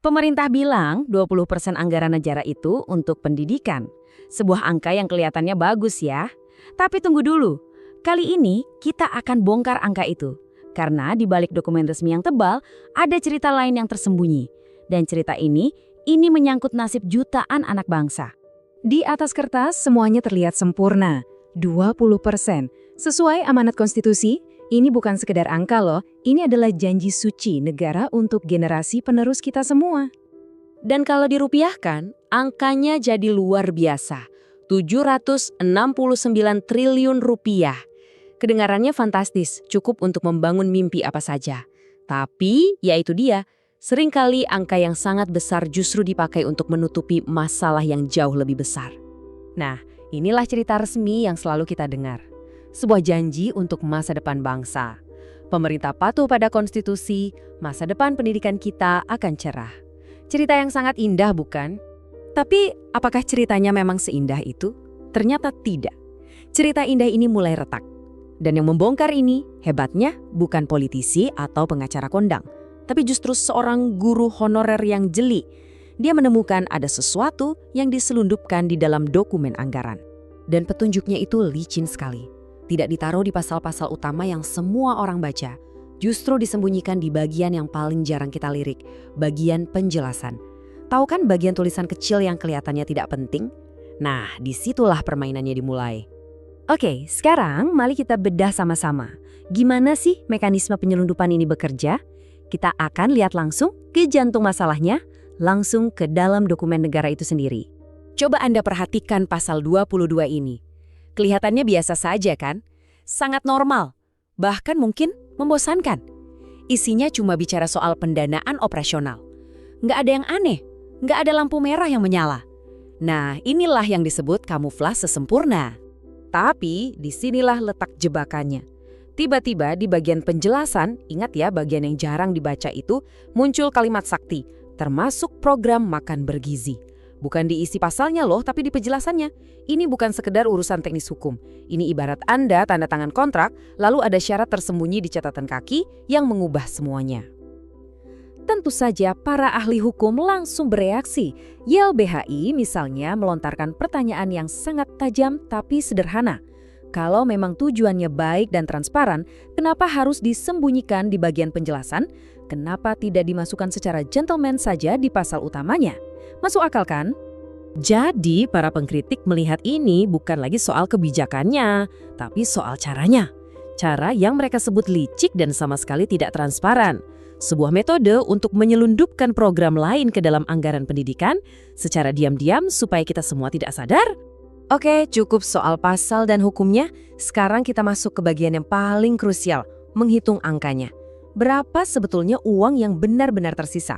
Pemerintah bilang 20% anggaran negara itu untuk pendidikan. Sebuah angka yang kelihatannya bagus ya. Tapi tunggu dulu, kali ini kita akan bongkar angka itu. Karena di balik dokumen resmi yang tebal, ada cerita lain yang tersembunyi. Dan cerita ini menyangkut nasib jutaan anak bangsa. Di atas kertas semuanya terlihat sempurna, 20%. Sesuai amanat konstitusi, ini bukan sekedar angka loh, ini adalah janji suci negara untuk generasi penerus kita semua. Dan kalau dirupiahkan, angkanya jadi luar biasa, 769 triliun rupiah. Kedengarannya fantastis, cukup untuk membangun mimpi apa saja. Tapi, ya itu dia, seringkali angka yang sangat besar justru dipakai untuk menutupi masalah yang jauh lebih besar. Nah, inilah cerita resmi yang selalu kita dengar. Sebuah janji untuk masa depan bangsa. Pemerintah patuh pada konstitusi, masa depan pendidikan kita akan cerah. Cerita yang sangat indah, bukan? Tapi, apakah ceritanya memang seindah itu? Ternyata tidak. Cerita indah ini mulai retak. Dan yang membongkar ini, hebatnya, bukan politisi atau pengacara kondang, tapi justru seorang guru honorer yang jeli. Dia menemukan ada sesuatu yang diselundupkan di dalam dokumen anggaran. Dan petunjuknya itu licin sekali. Tidak ditaruh di pasal-pasal utama yang semua orang baca. Justru disembunyikan di bagian yang paling jarang kita lirik, bagian penjelasan. Tahu kan bagian tulisan kecil yang kelihatannya tidak penting? Nah, disitulah permainannya dimulai. Oke, sekarang mari kita bedah sama-sama. Gimana sih mekanisme penyelundupan ini bekerja? Kita akan lihat langsung ke jantung masalahnya, langsung ke dalam dokumen negara itu sendiri. Coba Anda perhatikan pasal 22 ini. Kelihatannya biasa saja kan? Sangat normal, bahkan mungkin membosankan. Isinya cuma bicara soal pendanaan operasional. Nggak ada yang aneh, nggak ada lampu merah yang menyala. Nah, inilah yang disebut kamuflase sempurna. Tapi disinilah letak jebakannya. Tiba-tiba di bagian penjelasan, ingat ya bagian yang jarang dibaca itu, muncul kalimat sakti, termasuk program makan bergizi. Bukan diisi pasalnya loh, tapi di penjelasannya. Ini bukan sekedar urusan teknis hukum. Ini ibarat Anda tanda tangan kontrak, lalu ada syarat tersembunyi di catatan kaki yang mengubah semuanya. Tentu saja para ahli hukum langsung bereaksi. YLBHI misalnya melontarkan pertanyaan yang sangat tajam tapi sederhana. Kalau memang tujuannya baik dan transparan, kenapa harus disembunyikan di bagian penjelasan? Kenapa tidak dimasukkan secara gentleman saja di pasal utamanya? Masuk akal kan? Jadi para pengkritik melihat ini bukan lagi soal kebijakannya, tapi soal caranya. Cara yang mereka sebut licik dan sama sekali tidak transparan. Sebuah metode untuk menyelundupkan program lain ke dalam anggaran pendidikan secara diam-diam supaya kita semua tidak sadar. Oke, cukup soal pasal dan hukumnya. Sekarang kita masuk ke bagian yang paling krusial, menghitung angkanya. Berapa sebetulnya uang yang benar-benar tersisa?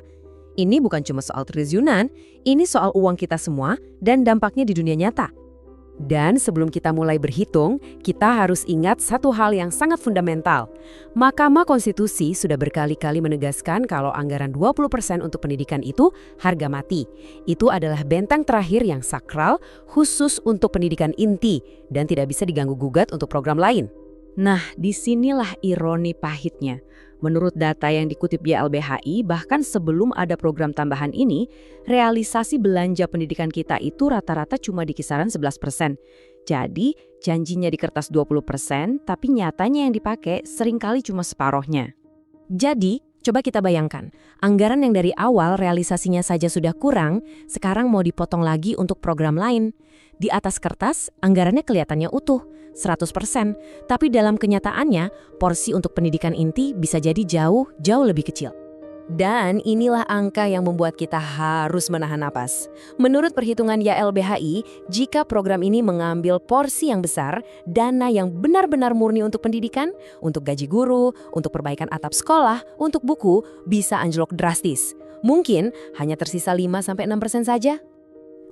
Ini bukan cuma soal triliunan, ini soal uang kita semua dan dampaknya di dunia nyata. Dan sebelum kita mulai berhitung, kita harus ingat satu hal yang sangat fundamental. Mahkamah Konstitusi sudah berkali-kali menegaskan kalau anggaran 20% untuk pendidikan itu harga mati. Itu adalah benteng terakhir yang sakral khusus untuk pendidikan inti dan tidak bisa diganggu-gugat untuk program lain. Nah, disinilah ironi pahitnya. Menurut data yang dikutip YLBHI, bahkan sebelum ada program tambahan ini, realisasi belanja pendidikan kita itu rata-rata cuma di kisaran 11%. Jadi, janjinya di kertas 20%, tapi nyatanya yang dipakai seringkali cuma separohnya. Jadi, coba kita bayangkan, anggaran yang dari awal realisasinya saja sudah kurang, sekarang mau dipotong lagi untuk program lain. Di atas kertas, anggarannya kelihatannya utuh, 100%, tapi dalam kenyataannya, porsi untuk pendidikan inti bisa jadi jauh lebih kecil. Dan inilah angka yang membuat kita harus menahan napas. Menurut perhitungan YLBHI, jika program ini mengambil porsi yang besar, dana yang benar-benar murni untuk pendidikan, untuk gaji guru, untuk perbaikan atap sekolah, untuk buku, bisa anjlok drastis. Mungkin hanya tersisa 5-6% saja.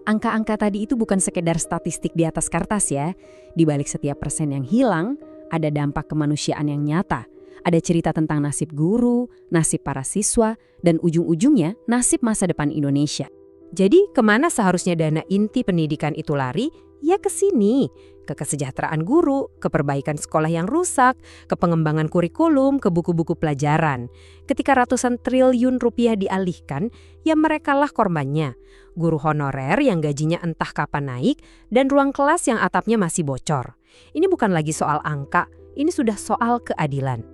Angka-angka tadi itu bukan sekedar statistik di atas kertas ya. Di balik setiap persen yang hilang, ada dampak kemanusiaan yang nyata. Ada cerita tentang nasib guru, nasib para siswa, dan ujung-ujungnya nasib masa depan Indonesia. Jadi kemana seharusnya dana inti pendidikan itu lari? Ya ke sini, ke kesejahteraan guru, ke perbaikan sekolah yang rusak, ke pengembangan kurikulum, ke buku-buku pelajaran. Ketika ratusan triliun rupiah dialihkan, ya merekalah korbannya. Guru honorer yang gajinya entah kapan naik, dan ruang kelas yang atapnya masih bocor. Ini bukan lagi soal angka, ini sudah soal keadilan.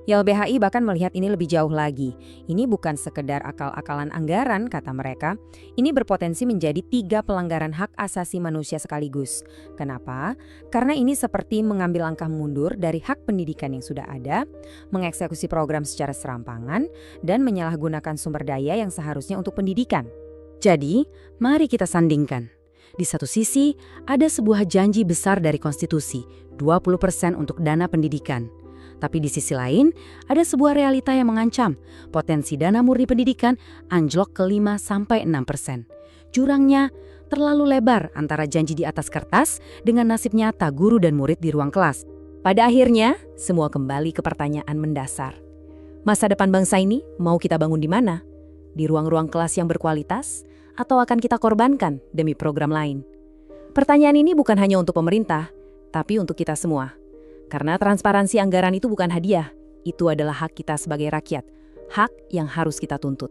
YLBHI bahkan melihat ini lebih jauh lagi. Ini bukan sekedar akal-akalan anggaran, kata mereka. Ini berpotensi menjadi 3 pelanggaran hak asasi manusia sekaligus. Kenapa? Karena ini seperti mengambil langkah mundur dari hak pendidikan yang sudah ada, mengeksekusi program secara serampangan, dan menyalahgunakan sumber daya yang seharusnya untuk pendidikan. Jadi, mari kita sandingkan. Di satu sisi, ada sebuah janji besar dari konstitusi, 20% untuk dana pendidikan. Tapi di sisi lain, ada sebuah realita yang mengancam. Potensi dana murni pendidikan anjlok ke 5-6%. Jurangnya terlalu lebar antara janji di atas kertas dengan nasib nyata guru dan murid di ruang kelas. Pada akhirnya, semua kembali ke pertanyaan mendasar. Masa depan bangsa ini mau kita bangun di mana? Di ruang-ruang kelas yang berkualitas? Atau akan kita korbankan demi program lain? Pertanyaan ini bukan hanya untuk pemerintah, tapi untuk kita semua. Karena transparansi anggaran itu bukan hadiah, itu adalah hak kita sebagai rakyat, hak yang harus kita tuntut.